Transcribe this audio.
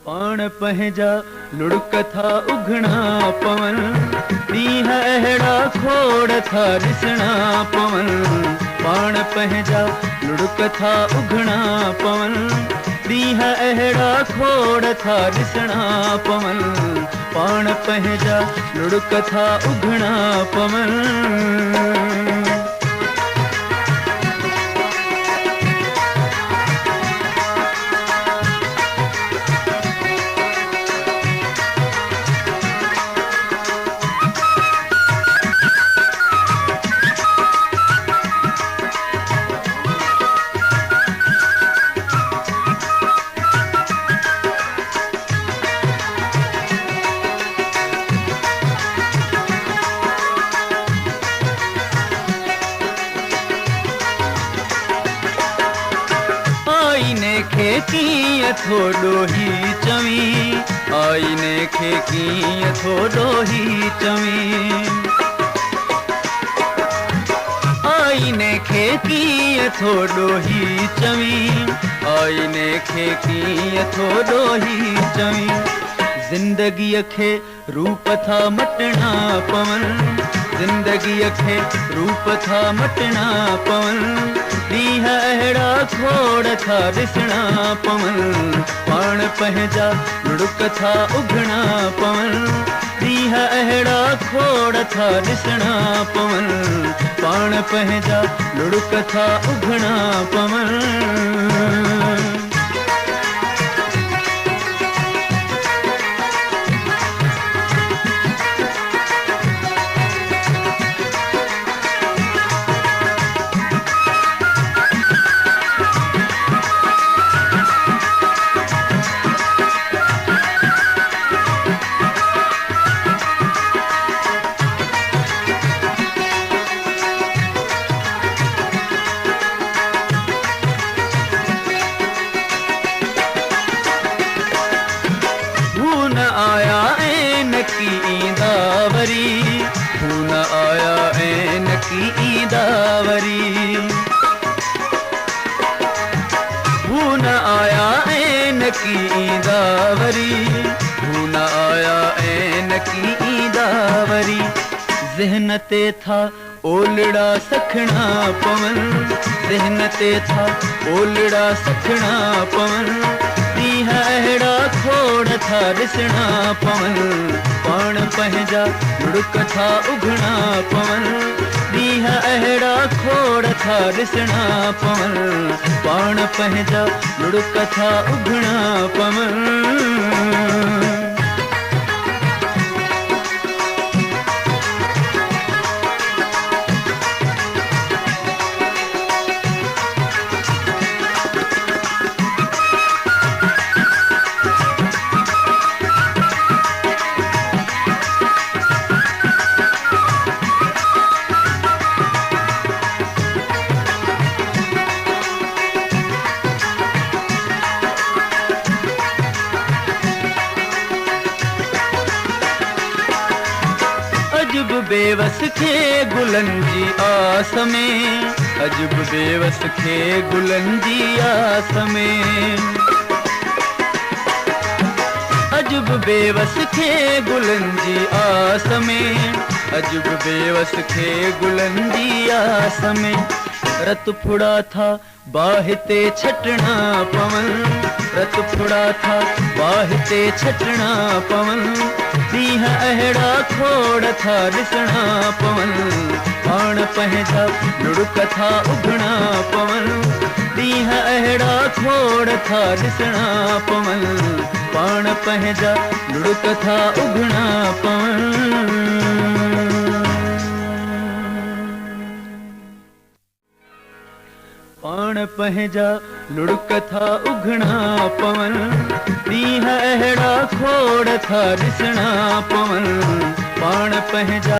पाण पंहिंजा लुड़क था उघणा पवन, ॾींहं अहिड़ा खोड़ था ॾिसणा पवन। पाण पंहिंजा लुड़क था उघणा पवन, ॾींहं अहिड़ा खोड़ था ॾिसणा पवन। पाण पंहिंजा लुड़क था उघणा पवन। आईने खे कीअं थो ॾोही चवीं, आईने खे कीअं थो ॾोही चवीं। आईने खे कीअं थो ॾोही चवीं, आईने खे कीअं थो ॾोही चवीं। ज़िंदगीअ खे रूप था मटणा पवन, ज़िंदगीअ खे रूप था मटणा पवन। ॾींहं अहिड़ा खोड़ था ॾिसणा पवन, पाण पंहिंजा लुड़क था उघणा पवन। ॾींहं अहिड़ा खोड़ था ॾिसणा पवन, पाण पंहिंजा लुड़क था उघणा पवन। आया ऐन की ईंदा वरी, खून आया ऐन की ईंदा वरी। खून आया ऐन की ईंदा वरी, खून आया ऐन की ईंदा वरी। ज़हन ते था ओलड़ा सखणा पवन, ज़हन ते था ओलड़ा सखणा पवन। ॾींहं अहिड़ा खोड़ था ॾिसणा पवन, पाण पंहिंजा लुड़क था उघणा पवन। ॾींहं अहिड़ा खोड़ था ॾिसणा पवन, पाण पंहिंजा लुड़क था उघणा पवन। अजब बेवस खे गुलनि जी आस में, अजब बेवस खे गुलनि जी आस में। अजब बेवस खे गुलनि जी आस में, अजब बेवस खे गुलनि जी आस में। रत फुड़ा था बाहि ते छटणा पवन, रत फुड़ा था बाहि ते छटणा पवन। ॾींहं अहिड़ा खोड़ था ॾिसणा पवन, पाण पंहिंजा लुड़क था उघणा पवन। ॾींहं अहिड़ा खोड़ था ॾिसणा पवन, पाण पंहिंजा लुड़क था उघणा पवन। पाण पंहिंजा लुड़क था उघणा पवन, ॾींहं अहिड़ा खोड़ था ॾिसणा पवन, पाण पंहिंजा